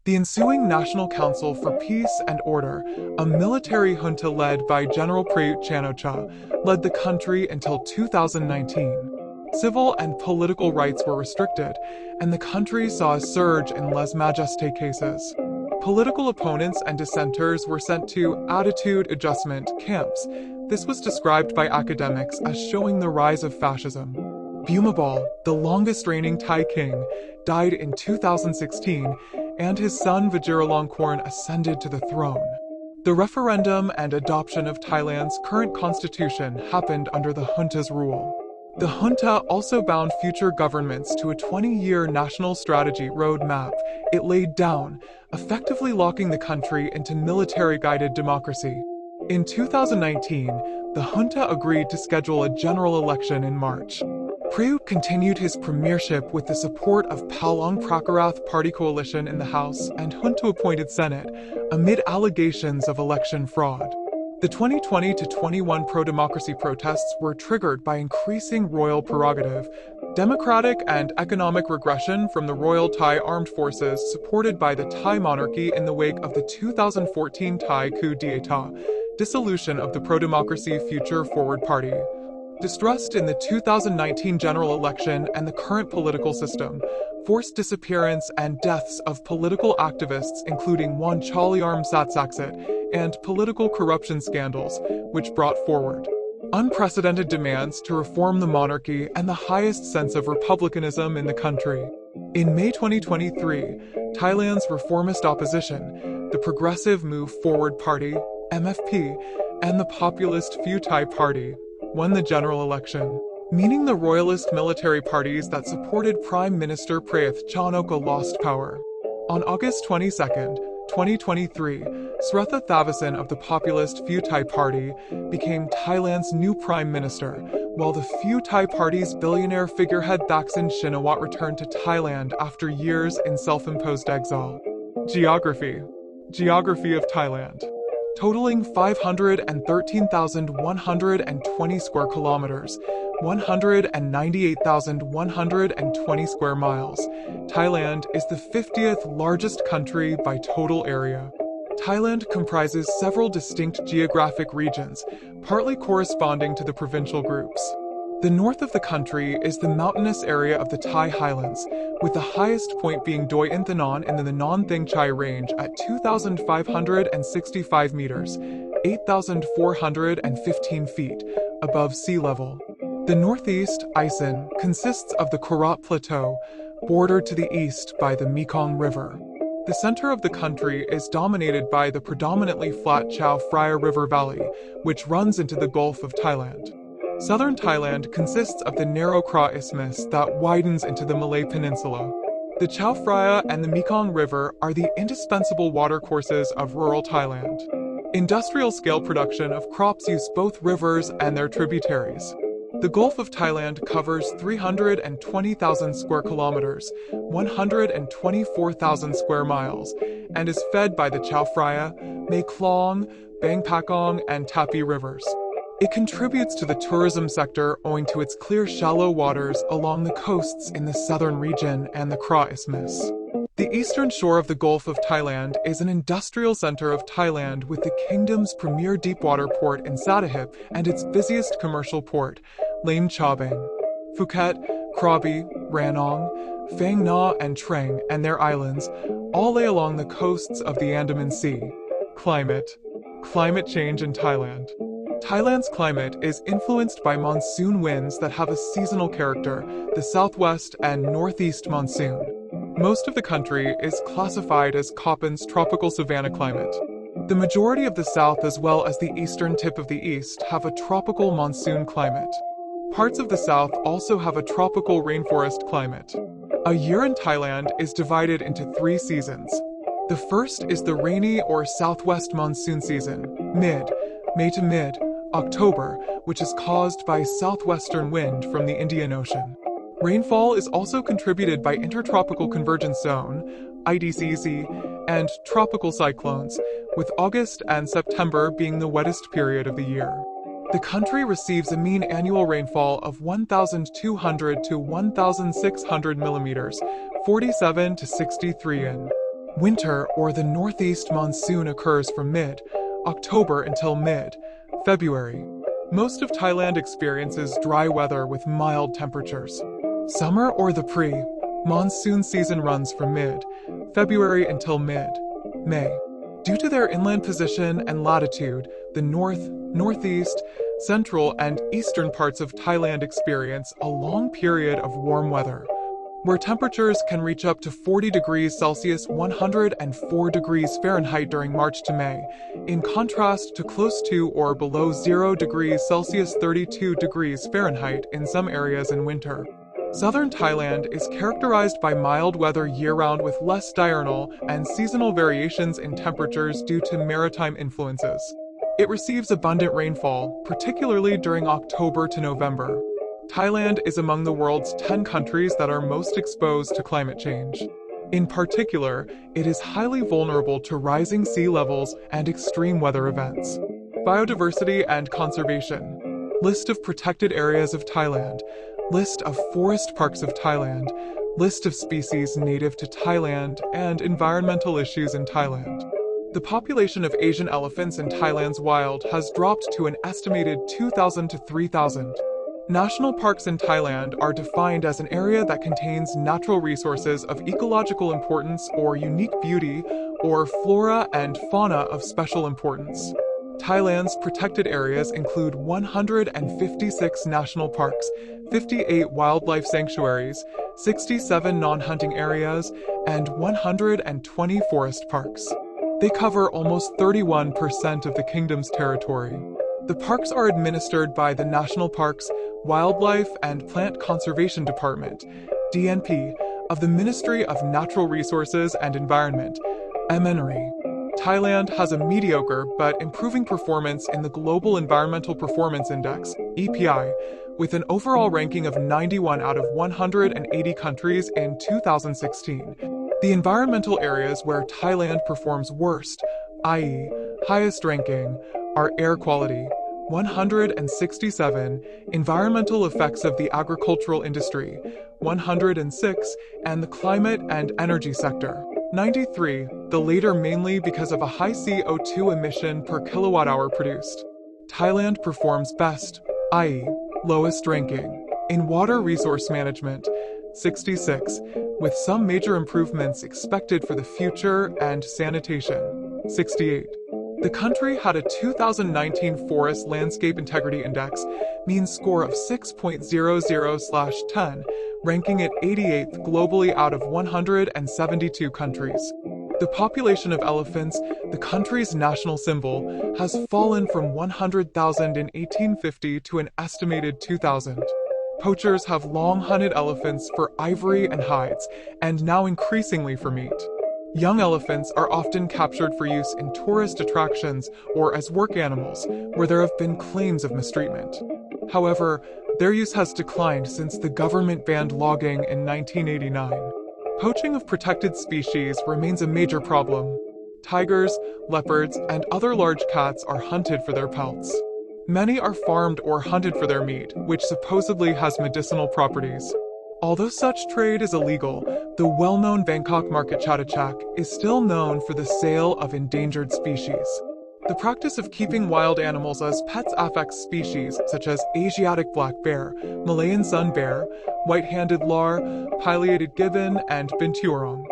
The ensuing National Council for Peace and Order, a military junta led by General Prayut Chan-o-cha, led the country until 2019. Civil and political rights were restricted, and the country saw a surge in lèse-majesté cases. Political opponents and dissenters were sent to attitude adjustment camps. This was described by academics as showing the rise of fascism. Bhumibol, the longest reigning Thai king, died in 2016, and his son Vajiralongkorn ascended to the throne. The referendum and adoption of Thailand's current constitution happened under the junta's rule. The junta also bound future governments to a 20-year national strategy roadmap it laid down, effectively locking the country into military-guided democracy. In 2019, the junta agreed to schedule a general election in March. Prayut continued his premiership with the support of Palong Prakarath party coalition in the House and junta-appointed Senate, amid allegations of election fraud. The 2020-21 pro-democracy protests were triggered by increasing royal prerogative, democratic and economic regression from the Royal Thai Armed Forces supported by the Thai monarchy in the wake of the 2014 Thai coup d'état, dissolution of the pro-democracy Future Forward Party. Distrust in the 2019 general election and the current political system, forced disappearance and deaths of political activists including Wanchaliarm Satsaksit, and political corruption scandals, which brought forward unprecedented demands to reform the monarchy and the highest sense of republicanism in the country. In May 2023, Thailand's reformist opposition, the Progressive Move Forward Party, MFP, and the populist Pheu Thai Party, won the general election, meaning the royalist military parties that supported Prime Minister Prayut Chan-o-cha lost power. On August 22, 2023, Srettha Thavisin of the populist Pheu Thai Party became Thailand's new prime minister, while the Pheu Thai Party's billionaire figurehead Thaksin Shinawatra returned to Thailand after years in self-imposed exile. Geography of Thailand. Totaling 513,120 square kilometers, 198,120 square miles, Thailand is the 50th largest country by total area. Thailand comprises several distinct geographic regions, partly corresponding to the provincial groups. The north of the country is the mountainous area of the Thai Highlands, with the highest point being Doi Inthanon in the Non Thing Chai Range at 2,565 meters, 8,415 feet, above sea level. The northeast, Isan, consists of the Korat Plateau, bordered to the east by the Mekong River. The center of the country is dominated by the predominantly flat Chao Phraya River Valley, which runs into the Gulf of Thailand. Southern Thailand consists of the narrow Kra Isthmus that widens into the Malay Peninsula. The Chao Phraya and the Mekong River are the indispensable watercourses of rural Thailand. Industrial-scale production of crops use both rivers and their tributaries. The Gulf of Thailand covers 320,000 square kilometers, 124,000 square miles, and is fed by the Chao Phraya, Mae Klong, Bang Pakong, and Tapi rivers. It contributes to the tourism sector owing to its clear shallow waters along the coasts in the southern region and the Kra Isthmus. The eastern shore of the Gulf of Thailand is an industrial center of Thailand with the kingdom's premier deepwater port in Sattahip and its busiest commercial port, Laem Chabang. Phuket, Krabi, Ranong, Phang Nga and Trang and their islands all lay along the coasts of the Andaman Sea. Climate change in Thailand. Thailand's climate is influenced by monsoon winds that have a seasonal character, the southwest and northeast monsoon. Most of the country is classified as Köppen's tropical savanna climate. The majority of the south as well as the eastern tip of the east have a tropical monsoon climate. Parts of the south also have a tropical rainforest climate. A year in Thailand is divided into 3 seasons. The first is the rainy or southwest monsoon season, May to mid, October, which is caused by southwestern wind from the Indian Ocean. Rainfall is also contributed by Intertropical Convergence Zone, IDCZ, and tropical cyclones, with August and September being the wettest period of the year. The country receives a mean annual rainfall of 1,200 to 1,600 millimeters, 47 to 63 in. Winter, or the northeast monsoon, occurs from mid-October until mid-February. Most of Thailand experiences dry weather with mild temperatures. Summer, or the pre-monsoon season, runs from mid-February until mid-May. Due to their inland position and latitude, the north, northeast, central, and eastern parts of Thailand experience a long period of warm weather, where temperatures can reach up to 40 degrees Celsius (104 degrees Fahrenheit) during March to May, in contrast to close to or below 0 degrees Celsius (32 degrees Fahrenheit) in some areas in winter. Southern Thailand is characterized by mild weather year-round with less diurnal and seasonal variations in temperatures due to maritime influences. It receives abundant rainfall, particularly during October to November. Thailand is among the world's 10 countries that are most exposed to climate change. In particular, it is highly vulnerable to rising sea levels and extreme weather events. Biodiversity and conservation. List of protected areas of Thailand. List of forest parks of Thailand. List of species native to Thailand and environmental issues in Thailand. The population of Asian elephants in Thailand's wild has dropped to an estimated 2,000 to 3,000. National parks in Thailand are defined as an area that contains natural resources of ecological importance or unique beauty, or flora and fauna of special importance. Thailand's protected areas include 156 national parks, 58 wildlife sanctuaries, 67 non-hunting areas, and 120 forest parks. They cover almost 31% of the kingdom's territory. The parks are administered by the National Parks, Wildlife and Plant Conservation Department, DNP, of the Ministry of Natural Resources and Environment, MNRE. Thailand has a mediocre but improving performance in the Global Environmental Performance Index, EPI, with an overall ranking of 91 out of 180 countries in 2016. The environmental areas where Thailand performs worst, i.e., highest ranking, are air quality, 167, environmental effects of the agricultural industry, 106, and the climate and energy sector, 93, the latter mainly because of a high CO2 emission per kilowatt-hour produced. Thailand performs best, i.e., lowest ranking, in water resource management, 66, with some major improvements expected for the future, and sanitation, 68. The country had a 2019 Forest Landscape Integrity Index mean score of 6.00/10, ranking it 88th globally out of 172 countries. The population of elephants, the country's national symbol, has fallen from 100,000 in 1850 to an estimated 2,000. Poachers have long hunted elephants for ivory and hides, and now increasingly for meat. Young elephants are often captured for use in tourist attractions or as work animals, where there have been claims of mistreatment. However, their use has declined since the government banned logging in 1989. Poaching of protected species remains a major problem. Tigers, leopards, and other large cats are hunted for their pelts. Many are farmed or hunted for their meat, which supposedly has medicinal properties. Although such trade is illegal, the well-known Bangkok market Chatuchak is still known for the sale of endangered species. The practice of keeping wild animals as pets affects species such as Asiatic black bear, Malayan sun bear, white-handed lar, pileated gibbon, and binturong.